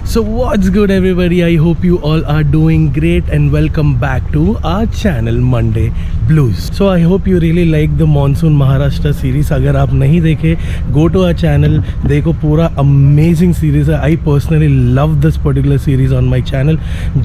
So what's good everybody, I hope you all are doing great and welcome back to our channel Monday Blues. So I hope you really like the Monsoon Maharashtra series. अगर आप नहीं देखे, go to our channel, देखो पूरा amazing series है. I personally love this particular series on my channel.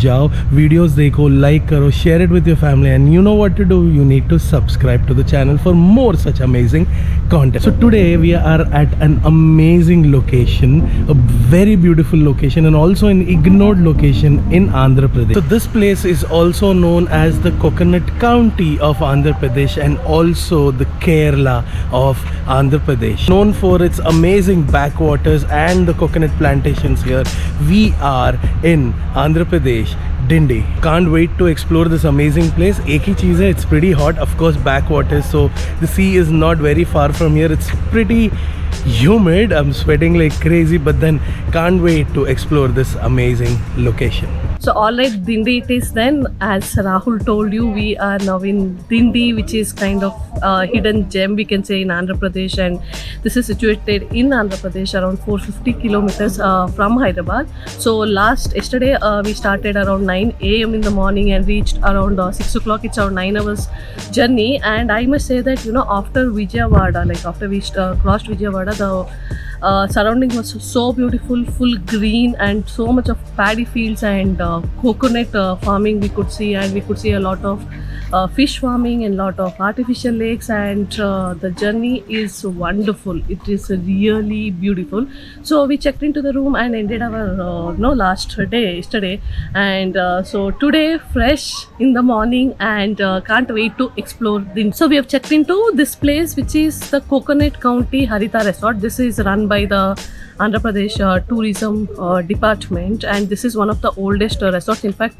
जाओ videos देखो, like करो, share it with your family, and you know what to do. You need to subscribe to the channel for more such amazing content. So today we are at an amazing location, a very beautiful location, and also an ignored location in Andhra Pradesh. So this place is also known as the Coconut County of Andhra Pradesh and also the Kerala of Andhra Pradesh. Known for its amazing backwaters and the coconut plantations here, we are in Andhra Pradesh, Dindi. Can't wait to explore this amazing place. एक ही चीज़ है, it's pretty hot, of course backwaters, so the sea is not very far from here. It's pretty humid, I'm sweating like crazy, but then can't wait to explore this amazing location. So alright, Dindi it is then. As Rahul told you, we are now in Dindi, which is kind of a hidden gem we can say in Andhra Pradesh, and this is situated in Andhra Pradesh around 450 kilometers from Hyderabad. So yesterday we started around 9 a.m. in the morning and reached around 6 o'clock. It's around 9 hours journey, and I must say that after Vijayawada, like after we crossed Vijayawada, the surrounding was so beautiful, full green, and so much of paddy fields and coconut farming we could see, and we could see a lot of fish farming and lot of artificial lakes, and the journey is wonderful. It is really beautiful. So we checked into the room and ended our last day yesterday, and so today fresh in the morning and can't wait to explore them. So we have checked into this place, which is the Coconut County Harita Resort. This is run by the Andhra Pradesh Tourism Department, and this is one of the oldest resorts. In fact,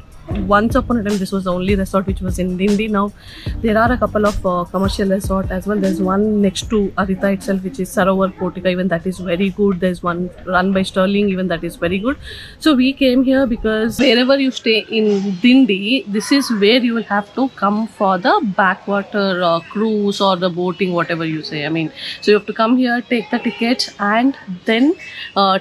once upon a time this was the only resort which was in Dindi. Now there are a couple of commercial resorts as well. There's one next to Harita itself, which is Sarovar Portica, even that is very good. There's one run by Sterling, even that is very good. So we came here because wherever you stay in Dindi, this is where you will have to come for the backwater cruise or the boating, whatever you say. I mean, so you have to come here, take the ticket, and then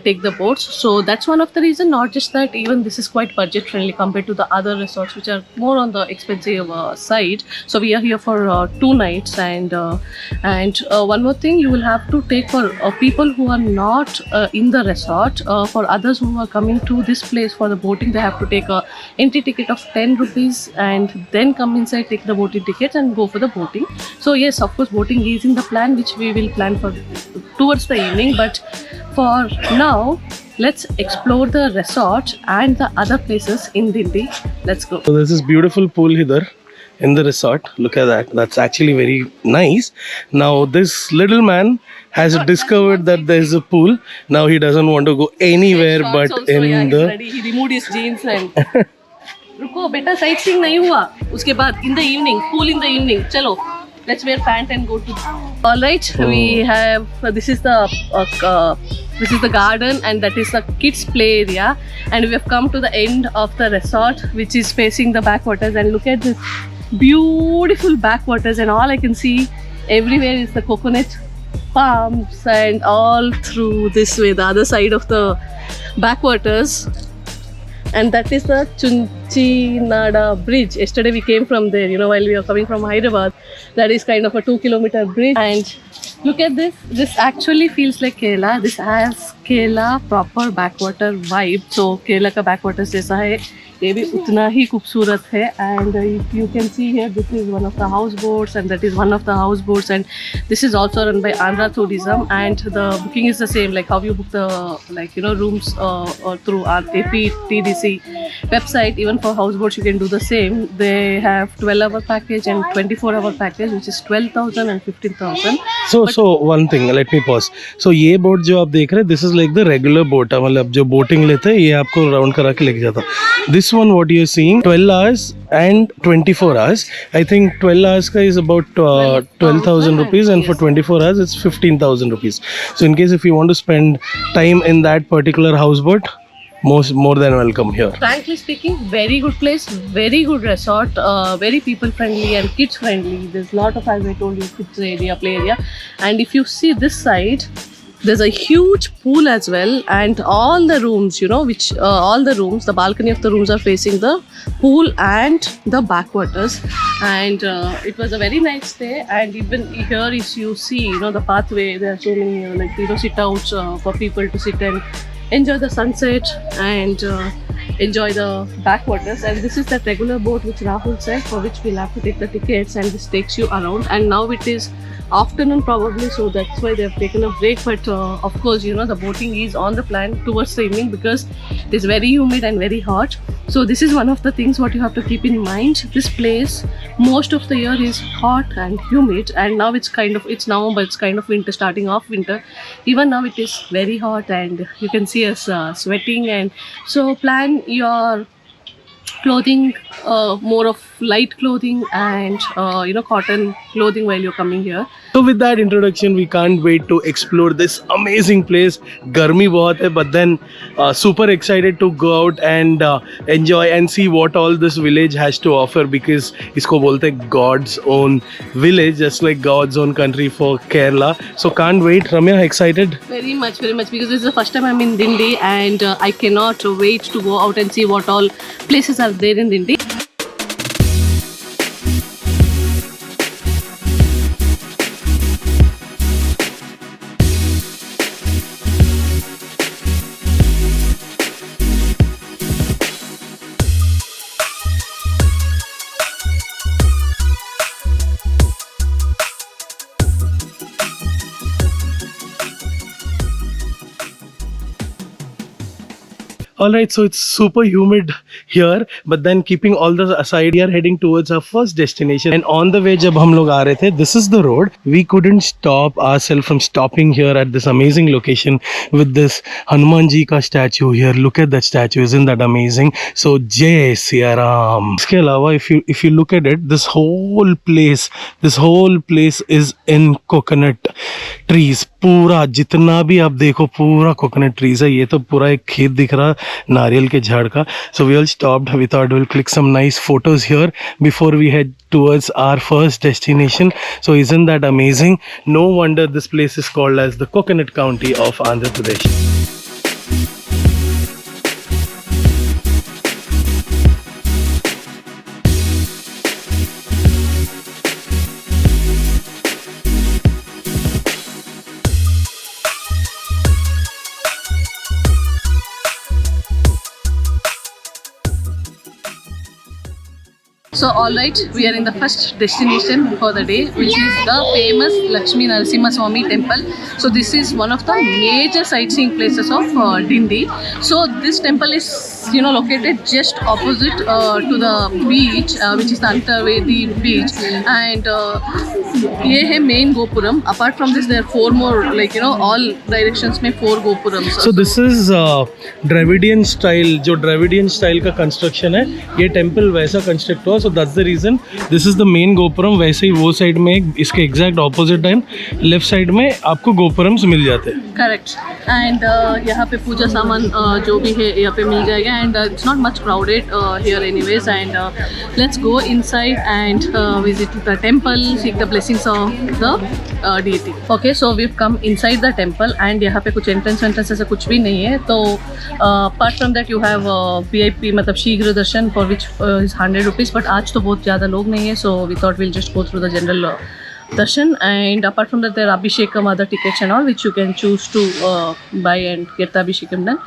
take the boats. So that's one of the reasons. Not just that, even this is quite budget friendly compared to the other resorts which are more on the expensive side. So we are here for 2 nights, and one more thing, you will have to take for people who are not in the resort. For others who are coming to this place for the boating, they have to take a entry ticket of 10 rupees and then come inside, take the boating ticket and go for the boating. So yes, of course boating is in the plan, which we will plan for towards the evening, but for now let's explore the resort and the other places in Dindi. Let's go. So there's this beautiful pool here in the resort. Look at that. That's actually very nice. Now this little man has discovered that there's a pool. Now he doesn't want to go anywhere but also, in the... ready. He removed his jeans and... रुको बेटा, sightseeing नहीं हुआ. उसके बाद in the evening, pool in the evening. चलो, let's wear pant and go to... All right, we have... this is the garden, and that is the kids play area, and we have come to the end of the resort, which is facing the backwaters, and look at this beautiful backwaters, and all I can see everywhere is the coconut palms, and all through this way, the other side of the backwaters. And that is the Chunchinada bridge. Yesterday we came from there, while we were coming from Hyderabad. That is kind of a 2-kilometer bridge. And look at this. This actually feels like Kerala. This has Kerala proper backwater vibe. So Kerala ka backwaters जैसा है, ये भी उतना ही खूबसूरत है. And if you can see here, this is one of the houseboats, and that is one of the houseboats, and this is also run by Andhra Tourism, and the booking is the same, like how you book the rooms or through our APTDC website. Even for houseboats you can do the same. They have 12-hour package and 24-hour package, which is 12,000 and 15,000. So one thing, let me pause. So ये boat जो आप देख रहे हैं, this is like the regular boat. मतलब जो boating लेते हैं, ये आपको round करा के लेके जाता. This one what you're seeing, 12 hours and 24 hours. I think 12 hours ka is about 12,000 rupees, and for 24 hours it's 15,000 rupees. So in case if you want to spend time in that particular houseboat, more than welcome here. Frankly speaking, very good place, very good resort, very people friendly and kids friendly. There's a lot of, as I told you, kids area, play area. And if you see this side, There's a huge pool as well, and all the rooms, the balcony of the rooms are facing the pool and the backwaters. And it was a very nice day. And even here, is you see, the pathway. There are so many sit outs for people to sit and enjoy the sunset and enjoy the backwaters. And this is that regular boat which Rahul said, for which we'll have to take the tickets, and this takes you around. And now it is afternoon probably, so that's why they have taken a break. But of course, the boating is on the plan towards the evening because it is very humid and very hot. So this is one of the things what you have to keep in mind. This place most of the year is hot and humid, and now it's November, it's kind of winter, starting off winter. Even now it is very hot, and you can see us sweating. And so plan your clothing, more of light clothing and cotton clothing while you're coming here. So with that introduction, we can't wait to explore this amazing place. Garmi bahut hai, but then super excited to go out and enjoy and see what all this village has to offer, because isko bolte God's own village, just like God's own country for Kerala. So can't wait. Ramya, excited? Very much, because this is the first time I'm in Dindi, and I cannot wait to go out and see what all places are there in Dindi. Alright, so it's super humid here, but then keeping all this aside, we are heading towards our first destination. And on the way, jab hum log aa rahe the, this is the road. We couldn't stop ourselves from stopping here at this amazing location with this Hanumanji ka statue here. Look at that statue, isn't that amazing? So Jai Siya Ram. Iske alawa, if you look at it, this whole place is in coconut trees. पूरा जितना भी आप देखो, पूरा coconut trees है. ये तो पूरा एक खेत दिख रहा नारियल के झाड़ का. So we all stopped. We thought we'll click some nice photos here before we head towards our first destination. So isn't that amazing? No wonder this place is called as the Coconut County of Andhra Pradesh. So alright, we are in the first destination for the day, which is the famous Lakshmi Narasimha Swami temple. So this is one of the major sightseeing places of Dindi. So this temple is located just opposite to the beach, which is the Antavedi beach. And ये है main gopuram. Apart from this, there are four more, all directions में four gopurams. So this is Dravidian style. जो Dravidian style का construction है, ये temple वैसा construct हुआ. So that's the reason this is the main gopuram. वैसे ही वो side में इसके exact opposite time left side में आपको gopurams मिल जाते हैं. Correct. And यहाँ पे पूजा सामान जो भी है यहाँ पे मिल जाएगा. And it's not much crowded here anyways. And let's go inside and visit the temple, seek the blessings of the deity. Okay, so we've come inside the temple, and यहाँ पे कुछ entrance ऐसा कुछ भी नहीं है. तो apart from that you have VIP, मतलब शीघ्र दर्शन, for which is 100 rupees. But आज तो बहुत ज़्यादा लोग नहीं है, so we thought we'll just go through the general darshan. And apart from that, there are abhishekam, other tickets and all, which you can choose to buy and get the abhishekam done.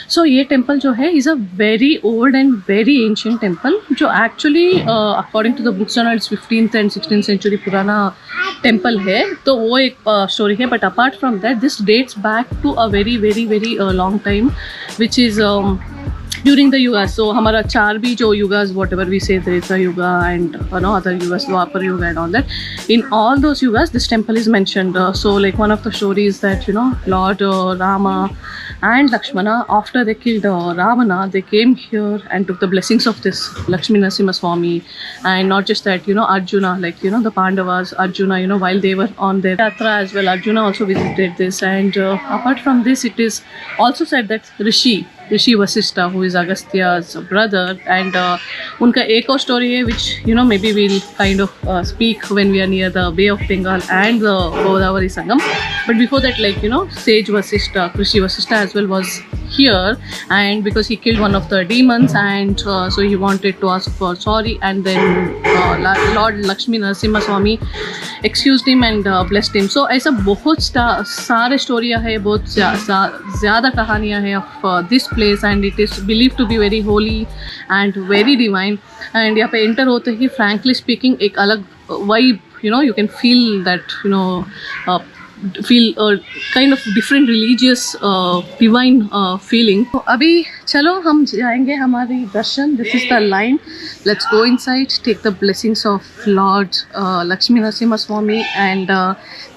So ये temple जो है is a very old and very ancient temple, जो actually according to the books and all, it's 15th and 16th century पुराना temple है. तो वो एक story है. But apart from that, this dates back to a very very very long time, which is during the yugas. So हमारा चार भी जो yugas, whatever we say, Treta Yuga and other yugas, Dwapar Yuga and all that, in all those yugas this temple is mentioned. So like one of the stories that Lord Rama and Lakshmana, after they killed Ravana, they came here and took the blessings of this Lakshmi Narasimha Swami. And not just that, Arjuna, like the Pandavas, Arjuna, while they were on their yatra as well, Arjuna also visited this. And apart from this, it is also said that Rishi, Rishi Vashishtha, who is Agastya's brother, and उनका एक और story है which maybe we'll kind of speak when we are near the Bay of Bengal and the Godavari Sangam. But before that, sage Vasishta, Rishi Vasishta as well was here, and because he killed one of the demons, and so he wanted to ask for sorry, and then Lord Lakshmi Narasimha Swami excused him and blessed him. So ऐसा बहुत सारे स्टोरियाँ है, बहुत ज़्यादा कहानियाँ हैं of this place, and it is believed to be very holy and very divine. And यहाँ पे enter होते ही frankly speaking एक अलग vibe, you can feel that, feel a kind of different religious divine feeling. तो अभी चलो हम जाएंगे हमारी दर्शन. This is the line. Let's go inside, take the blessings of Lord Lakshmi Narasimha Swami, and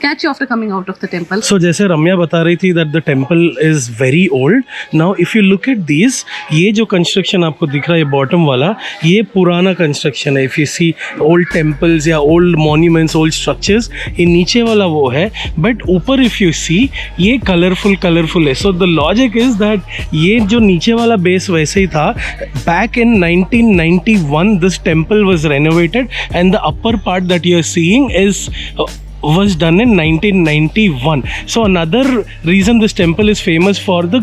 catch you after coming out of the temple. So जैसे रम्या बता रही थी that the temple is very old. Now if you look at these, ये जो construction आपको दिख रहा है bottom वाला, ये पुराना construction है. If you see old temples या old monuments, old structures, ये नीचे वाला वो है. But ऊपर if you see, ये colorful है. So the logic is that ये जो नीचे वाला base वैसे ही था. Back in 1991, this temple was renovated, and the upper part that you are seeing is was done in 1991. So another reason this temple is famous for the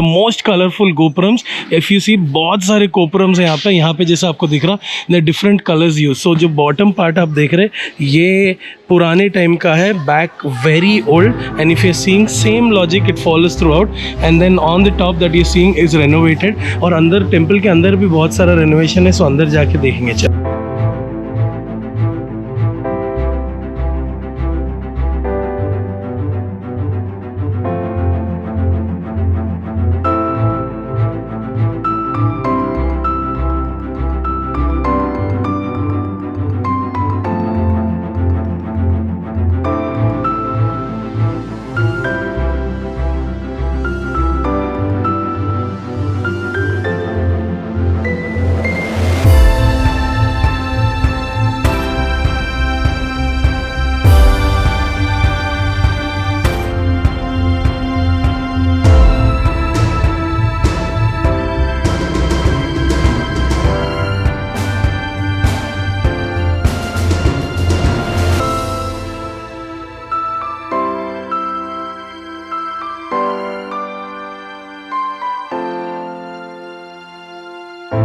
most colorful gopurams. If you see बहुत सारे gopurams हैं यहाँ पे जैसा आपको दिख रहा, the different colors used. So जो bottom part आप देख रहे ये पुराने time का है, back very old, and if you're seeing same logic it follows throughout, and then on the top that you're seeing is renovated. और अंदर temple के अंदर भी बहुत सारा renovation है, so अंदर जाके देखेंगे. चल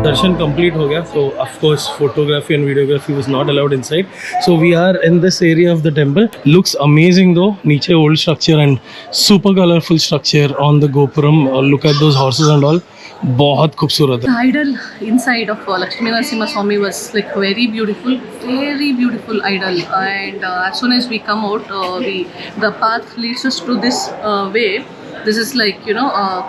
दर्शन कंप्लीट हो गया. So of course photography and videography was not allowed inside. So we are in this area of the temple. Looks amazing though. नीचे old structure and super colorful structure on the gopuram. Look at those horses and all. बहुत खूबसूरत है. The idol inside of Lakshmi Narasimha Swami was like very beautiful idol, and as soon as we come out, the path leads us to this way. This is like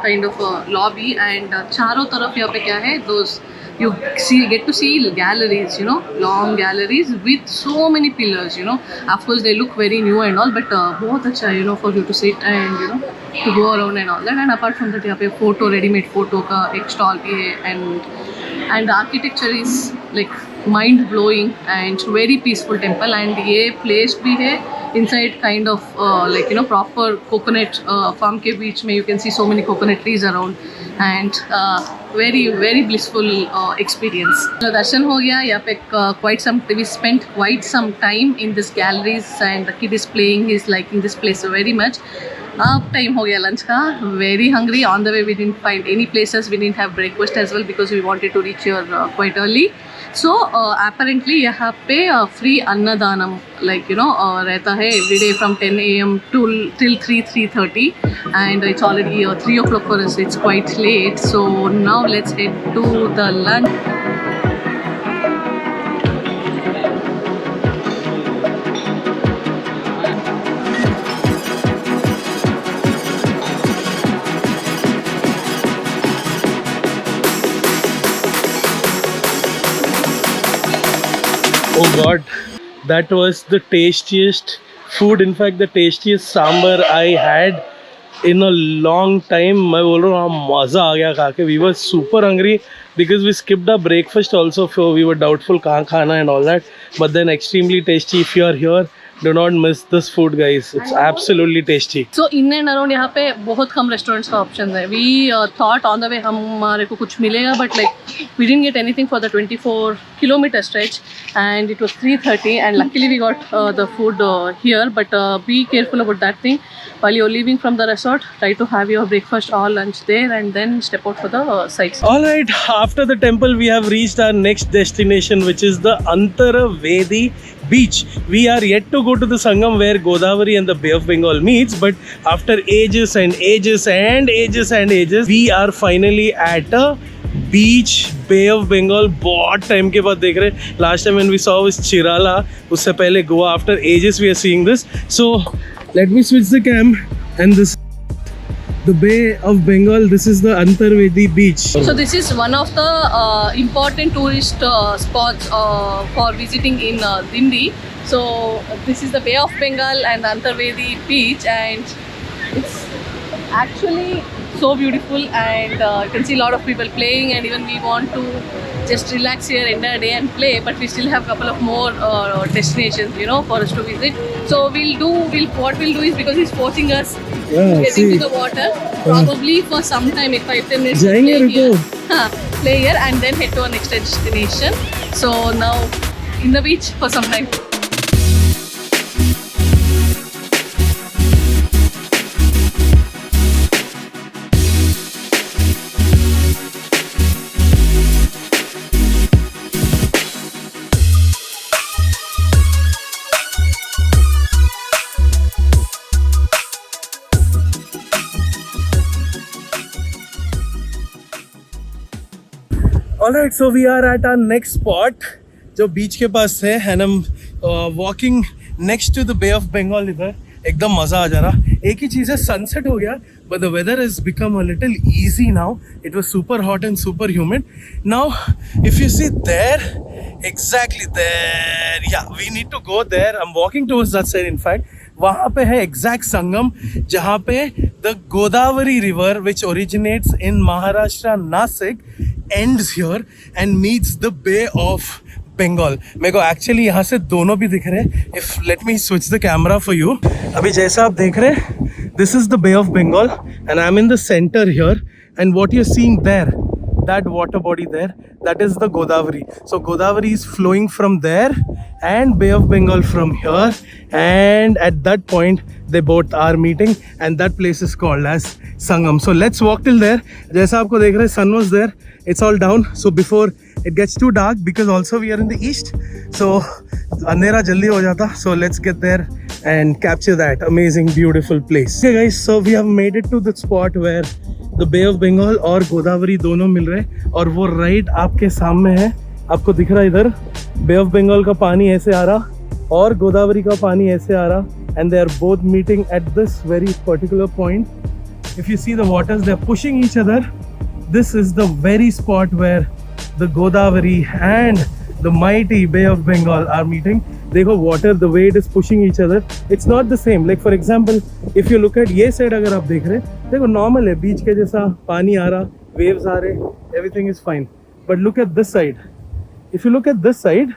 kind of a lobby, and चारों तरफ यहाँ पे क्या है, those you get to see galleries, long galleries with so many pillars, Of course they look very new and all, but बहुत अच्छा for you to sit and to go around and all that. And apart from that यहाँ पे ready-made photo का एक stall भी है, and the architecture is like mind blowing and very peaceful temple. And ये place भी है inside kind of proper coconut farm के बीच में. You can see so many coconut trees around, and very blissful experience. दर्शन हो गया यहाँ पे. We spent quite some time in this galleries, and the kid is playing. He's liking this place very much. अब time हो गया lunch का. Very hungry. On the way we didn't find any places. We didn't have breakfast as well because we wanted to reach here quite early. So apparently यहाँ पे free अन्नदानम रहता है every day from 10 AM till 3:30, and it's already 3 o'clock for us. It's quite late, so now let's head to the lunch. Oh God, that was the tastiest food. In fact, the tastiest sambar I had in a long time. मैं बोल रहा हूँ मज़ा आ गया खा के. We were super hungry because we skipped our breakfast also. So we were doubtful कहाँ खाना and all that. But then extremely tasty. If you are here, Do not miss this food, guys. It's absolutely tasty. So in and around यहाँ पे बहुत कम restaurants का options है. We thought on the way हमारे को कुछ मिलेगा, but like we didn't get anything for the 24-kilometer stretch, and it was 3:30, and luckily we got the food here. But be careful about that thing. While you're leaving from the resort, try to have your breakfast or lunch there, and then step out for the sights. All right, after the temple, we have reached our next destination, which is the Antara beach. We are yet to go to the Sangam where Godavari and the Bay of Bengal meets, but after ages and ages and ages and ages, we are finally at a beach, Bay of Bengal. बहुत time के बाद देख रहे. Last time when we saw was Chirala, उससे पहले Goa. After ages we are seeing this. So let me switch the cam, and this the Bay of Bengal. This is the Antarvedi beach. So this is one of the important tourist spots for visiting in Dindi. So this is the Bay of Bengal and the Antarvedi beach, and it's actually so beautiful, and you can see a lot of people playing, and even we want to just relax here entire day and play, but we still have a couple of more destinations, you know, for us to visit. So what we'll do is, because he's forcing us getting to the water, probably for some time, 5-10 minutes, play here and then head to our next destination. So now in the beach for some time. Alright, so we are at our next spot, जो बीच के पास है, and I'm walking next to the Bay of Bengal. इधर एकदम मज़ा आ जा रहा. एक ही चीज़ है, sunset हो गया, but the weather has become a little easy now. It was super hot and super humid. Now, if you see there, exactly there, yeah, we need to go there. I'm walking towards that side. In fact, वहाँ पे है exact संगम, जहाँ पे the Godavari River, which originates in Maharashtra, Nasik, ends here and meets the Bay of Bengal. मेरे को actually यहाँ से दोनों भी दिख रहे हैं. If let me switch the camera for you. अभी जैसा आप देख रहे हैं, this is the Bay of Bengal, and I'm in the center here. And what you're seeing there, that water body there, that is the Godavari. So Godavari is flowing from there, and Bay of Bengal from here. And at that point, they both are meeting, and that place is called as Sangam. So let's walk till there. जैसा आपको देख रहे हैं, sun was there. It's all down. So before it gets too dark, because also we are in the east, so अंधेरा जल्दी हो जाता. So let's get there and capture that amazing, beautiful place. Okay guys, so we have made it to the spot where the Bay of Bengal और गोदावरी दोनों मिल रहे हैं, और वो राइट आपके सामने है. आपको दिख रहा है इधर Bay of Bengal का पानी ऐसे आ रहा और गोदावरी का पानी ऐसे आ रहा, and they are both meeting at this very particular point. If you see the waters, they are pushing each other. This is the very spot where the Godavari and the mighty Bay of Bengal are meeting. देखो water, the way it is pushing each other, it's not the same. Like for example, if you look at ये side, अगर आप देख रहे हैं, देखो normal है, बीच के जैसा पानी आ रहा, waves आ रहे, everything is fine. But look at this side. If you look at this side,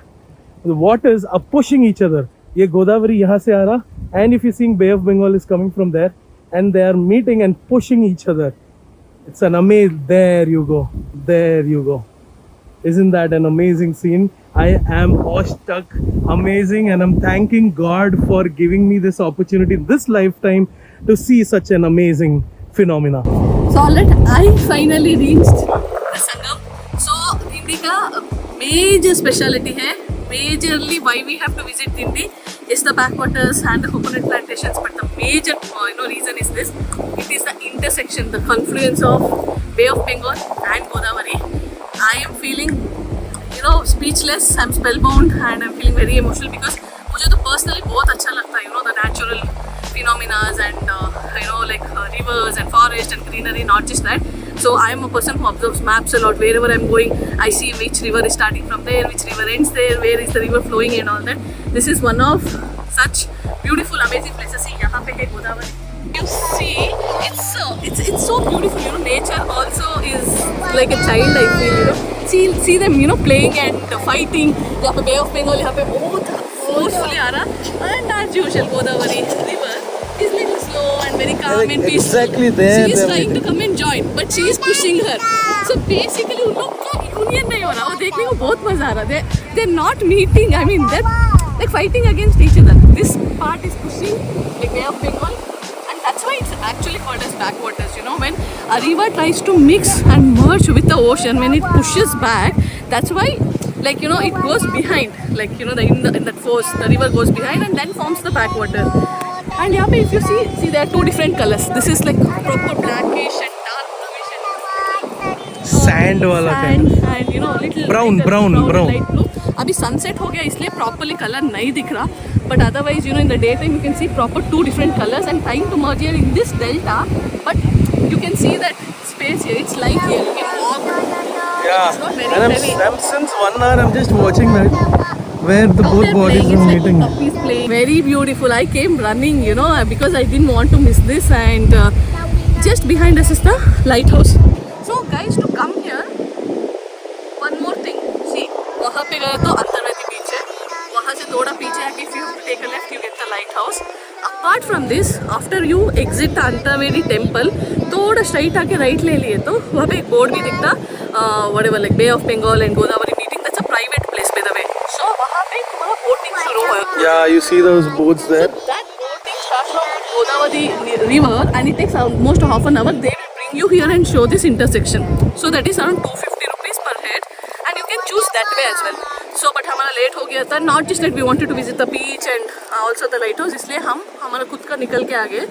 the waters are pushing each other. ये गोदावरी यहाँ से आ रहा, and if you're seeing Bay of Bengal is coming from there, and they are meeting and pushing each other. It's an amazing. There you go. There you go. Isn't that an amazing scene? I am awestruck, amazing, and I'm thanking God for giving me this opportunity this lifetime to see such an amazing phenomena. So alright, I finally reached the Sangam. So Dindi का major speciality है. Majorly why we have to visit Dindi is the backwaters and the coconut plantations, but the major reason is this. It is the intersection, the confluence of Bay of Bengal and Godavari. I am feeling speechless, I'm spellbound, and I'm feeling very emotional because मुझे तो personally बहुत अच्छा लगता है, the natural phenomena and like rivers and forest and greenery, not just that. So I am a person who observes maps a lot. Wherever I'm going, I see which river is starting from there, which river ends there, where is the river flowing and all that. This is one of such beautiful, amazing places. See, यहाँ पे है Godavari. You see, it's so beautiful. Nature also is like a child, I feel. See them, playing and fighting. यहाँ पे Bay of Bengal, यहाँ पे बहुत forcefully आ रहा. And as usual, Godavari River is little slow and very calm and peaceful. Exactly there. She is trying to come and join, but she is pushing her. So basically, उन लोग का union नहीं हो रहा. वो देखने को बहुत मजा आ रहा. They're not meeting. I mean, they're like fighting against each other. This part is pushing like Bay of Bengal, and that's why it's actually called as backwaters. You know, when a river tries to mix and merge with the ocean, when it pushes back, that's why, like, you know, it goes behind. Like, you know, in that force, the river goes behind and then forms the backwater. And yeah, if you see there are two different colors. This is like proper blackish and dark bluish and Sand वाला sand and you know little Brown, lighter, brown. light blue. अभी sunset हो गया इसलिए properly color नहीं दिख रहा. But otherwise, you know, in the daytime you can see proper two different colors and trying to merge here in this delta. But you can see that space here. It's light here. You can walk. Yeah. It's not very And heavy. I'm since 1 hour I'm just watching that where the both They're bodies playing. are It's meeting. like puppies playing. Very beautiful. I came running, you know, because I didn't want to miss this. And just behind us is the lighthouse. So guys, to come here, one more thing. See, वहाँ पे गए तो अंतर्वेदी बीच है. वहाँ से थोड़ा पीछे आके if you take a left, you get the lighthouse. Apart from this, after you exit the Antarvedi temple, थोड़ा straight आके right ले लिए तो वहाँ पे एक board भी दिखता. Whatever, like Bay of Bengal and Godavari meeting. That's a private place, by the way. So वहाँ पे तुम्हारा boating शुरू हो. Yeah, you see those boats there. So that boating starts from Godavari River and it takes almost half an hour. They will bring you here and show this intersection. So that is around 250 rupees per head and you can choose that way as well. So but हमारा late हो गया था. Not just that we wanted to visit the beach and also the lighthouse. इसलिए हम हमारा खुद का निकल के आ गए.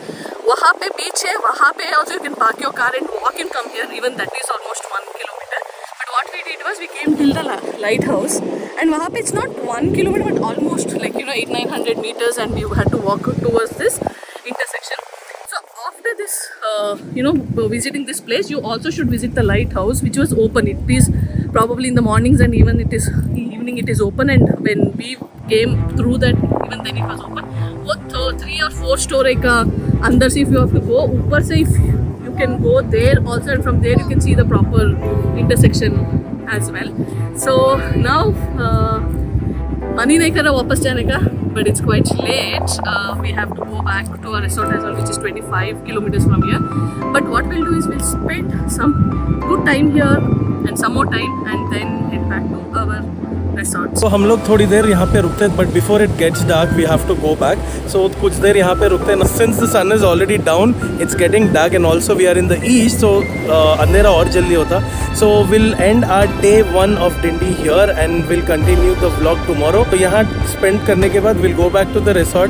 वहाँ पे beach है. वहाँ पे also you can park your car and walk and come here. Even that is almost 1 kilometer. But what we did was we came till the lighthouse and वहाँ पे it's not 1 kilometer but almost like, you know, 800-900 meters and we had to walk towards this intersection. So after this, you know, visiting this place, you also should visit the lighthouse, which was open. It is probably in the mornings and even it is evening. It is open, and when we came through that, even then it was open. What 3 or 4 story का अंदर से if you have to go, ऊपर से if you can go there also, and from there you can see the proper intersection as well. So now money नहीं कर रहा वापस जाने का, but it's quite late. We have to go back to our resort as well, which is 25 kilometers from here. But what we'll do is we'll spend some good time here and some more time and then head back to our resort. So हम लोग थोड़ी देर यहाँ पे रुकते हैं, but before it gets dark we have to go back. So कुछ देर यहाँ पे रुकते हैं. Since the sun is already down, it's getting dark and also we are in the east, so अंधेरा और जल्दी होता. So we'll end our day 1 of Dindi here and we'll continue the vlog tomorrow. तो यहाँ spend करने के बाद we'll go back to the resort,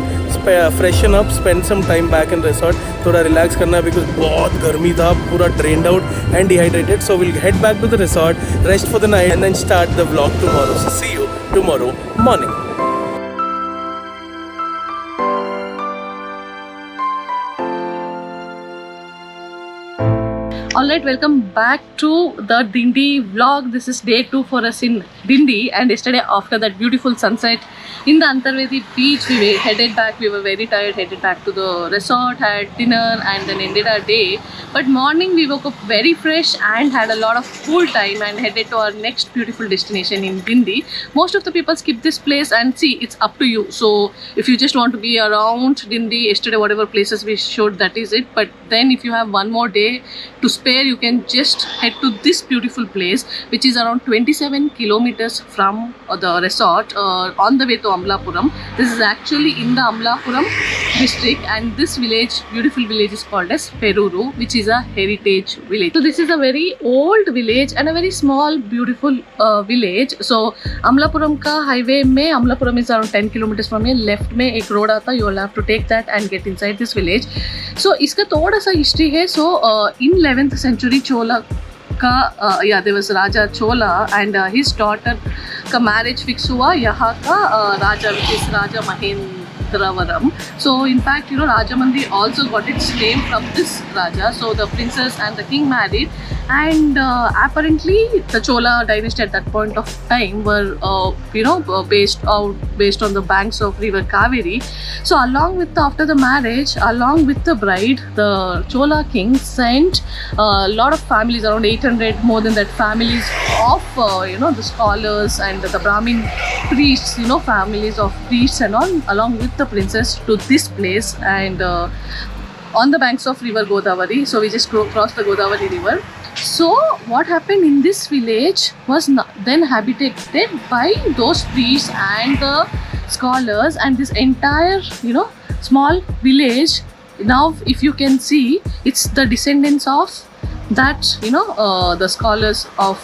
freshen up, spend some time back in resort. थोड़ा relax करना है because बहुत गर्मी था, पूरा drained out and dehydrated. So we'll head back to the resort, rest for the night and then start the vlog tomorrow. So see you tomorrow morning. Alright, welcome back to the Dindi vlog. This is day 2 for us in Dindi, and yesterday after that beautiful sunset in the Antarvedi beach, we headed back. We were very tired, headed back to the resort, had dinner and then ended our day. But morning we woke up very fresh and had a lot of cool time and headed to our next beautiful destination in Dindi. Most of the people skip this place, and see, it's up to you. So if you just want to be around Dindi, yesterday whatever places we showed, that is it. But then if you have one more day to spare, you can just head to this beautiful place, which is around 27 kilometers from the resort, on the way to Amlapuram. This is actually in the Amlapuram district, and this village, beautiful village, is called as Peruru, which is a heritage village. So this is a very old village and a very small beautiful village. So Amlapuram ka highway में, Amlapuram is around 10 kilometers from here. Left में एक road आता, you will have to take that and get inside this village. So इसका थोड़ा सा history है. So in 11th century Chola का there was Raja Chola and his daughter का marriage fix हुआ यहाँ का Raja, which is Raja Mahendravaram. So in fact, you know, Rajamandri also got its name from this Raja. So the princess and the king married, and apparently the Chola dynasty at that point of time were based on the banks of river Kaveri. So along with after the marriage, along with the bride, the Chola king sent a lot of families, around 800 more than that families of the scholars and the Brahmin priests, families of priests and all, along with the princess to this place, and on the banks of river Godavari. So we just crossed the Godavari River. So what happened in this village was then habitated by those priests and the scholars, and this entire small village, now if you can see, it's the descendants of that the scholars of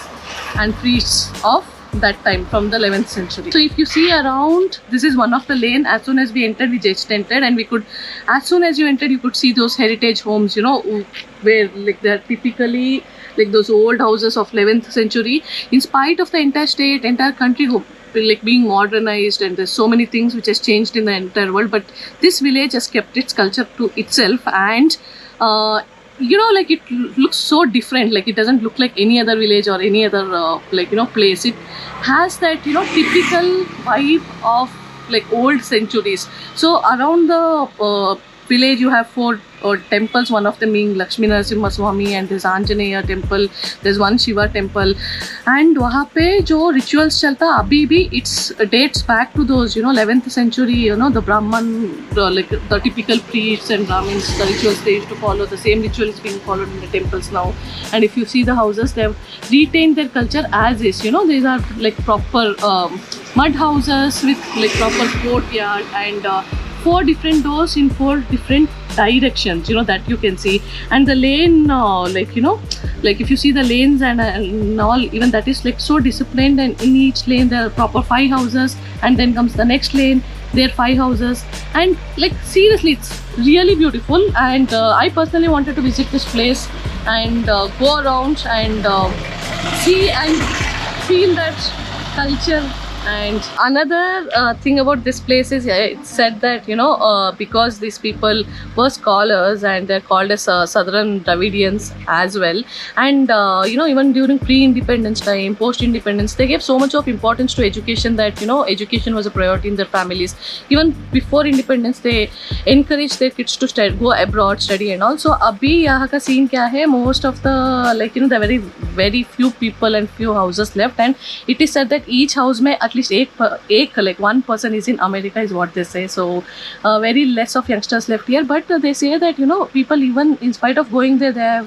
and priests of that time from the 11th century. So if you see around, this is one of the lane. As soon as we entered, we just entered, and we could, as soon as you entered, you could see those heritage homes, where like they're typically like those old houses of 11th century. In spite of the entire state, entire country like being modernized, and there's so many things which has changed in the entire world, but this village has kept its culture to itself, and like it looks so different. Like it doesn't look like any other village or any other place. It has that typical vibe of like old centuries. So around the village you have 4 temples, one of them being Lakshmi Narasimha Swami, and there's Anjaneya temple, there's one Shiva temple, and वहाँ पे जो rituals चलता अभी भी it's dates back to those 11th century, the Brahman, like the typical priests and Brahmins, the rituals they used to follow, the same ritual is being followed in the temples now. And if you see the houses, they have retained their culture as is. These are like proper mud houses with like proper courtyard, and 4 different doors in 4 different directions, that you can see. And the lane, like if you see the lanes and all, even that is like so disciplined, and in each lane there are proper 5 houses, and then comes the next lane, there are 5 houses, and like seriously it's really beautiful. And I personally wanted to visit this place and go around and see and feel that culture. And another thing about this place is it's said that because these people were scholars, and they're called as Southern Dravidians as well, and even during pre-independence time, post-independence, they gave so much of importance to education that education was a priority in their families. Even before independence, they encouraged their kids to go abroad, study and all. So abhi yahan ka scene kya hai, most of the there are very very few people and few houses left, and it is said that each house may at least like one person is in America, is what they say. So very less of youngsters left here, but they say that people, even in spite of going there,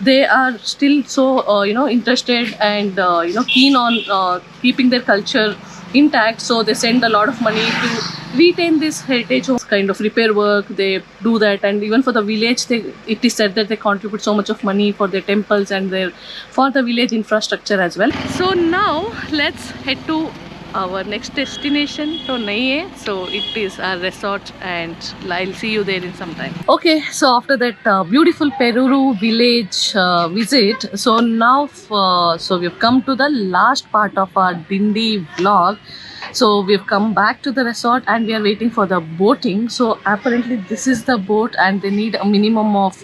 they are still so interested and keen on keeping their culture intact. So they send a lot of money to retain this heritage of kind of repair work. They do that, and even for the village, it is said that they contribute so much of money for their temples and for the village infrastructure as well. So now let's head to our next destination to Naye. So it is a resort, and I'll see you there in some time. Okay, so after that beautiful Peruru village visit, so now so we've come to the last part of our Dindi vlog. So we've come back to the resort, and we are waiting for the boating. So apparently this is the boat, and they need a minimum of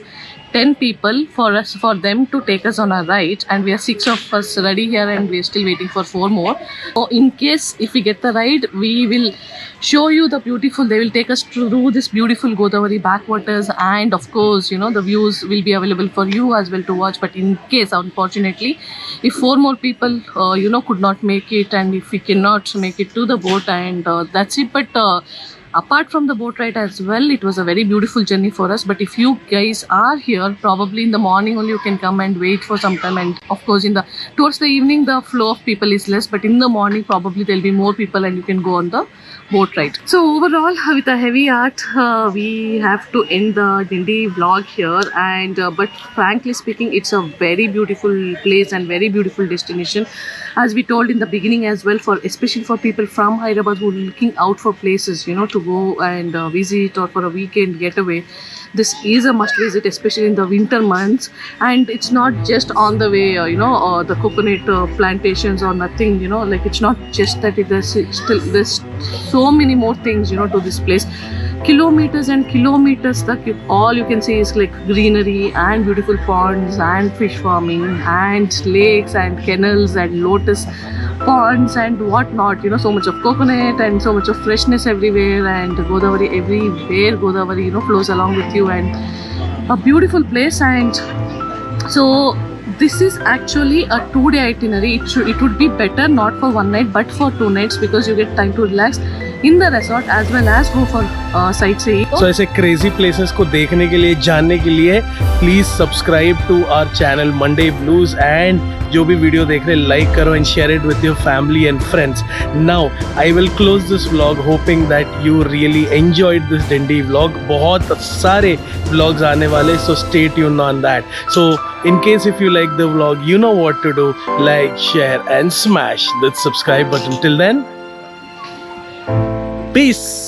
10 people for them to take us on a ride, and we are 6 of us ready here, and we are still waiting for 4 more. So in case if we get the ride, we will show you the beautiful, they will take us through this beautiful Godavari backwaters, and of course the views will be available for you as well to watch. But in case, unfortunately, if 4 more people could not make it, and if we cannot make it to the boat, and that's it. But apart from the boat ride as well, it was a very beautiful journey for us. But if you guys are here, probably in the morning only you can come and wait for some time, and of course towards the evening the flow of people is less, but in the morning probably there'll be more people, and you can go on the boat ride. So overall, with a heavy heart, we have to end the Dindi vlog here, and but frankly speaking, it's a very beautiful place and very beautiful destination, as we told in the beginning as well, especially for people from Hyderabad who are looking out for places to go and visit, or for a weekend getaway. This is a must visit, especially in the winter months. And it's not just on the way, the coconut plantations or nothing, like it's not just that, there's so many more things, to this place. kilometers and kilometers all you can see is like greenery and beautiful ponds and fish farming and lakes and canals and lotus ponds and whatnot, so much of coconut and so much of freshness everywhere, and Godavari everywhere. Godavari flows along with you, and a beautiful place. And so this is actually a 2-day itinerary. It would be better not for 1 night but for 2 nights, because you get time to relax in the resort as well as go for sightseeing. So ऐसे crazy places को देखने के लिए, जानने के लिए please subscribe to our channel Monday Blues, and जो भी वीडियो देख रहे like करो and share it with your family and friends. Now I will close this vlog hoping that you really enjoyed this Dindi vlog. बहुत सारे vlogs आने वाले, so stay tuned on that. So in case if you like the vlog, you know what to do. Like, share and smash that subscribe button. Till then, peace.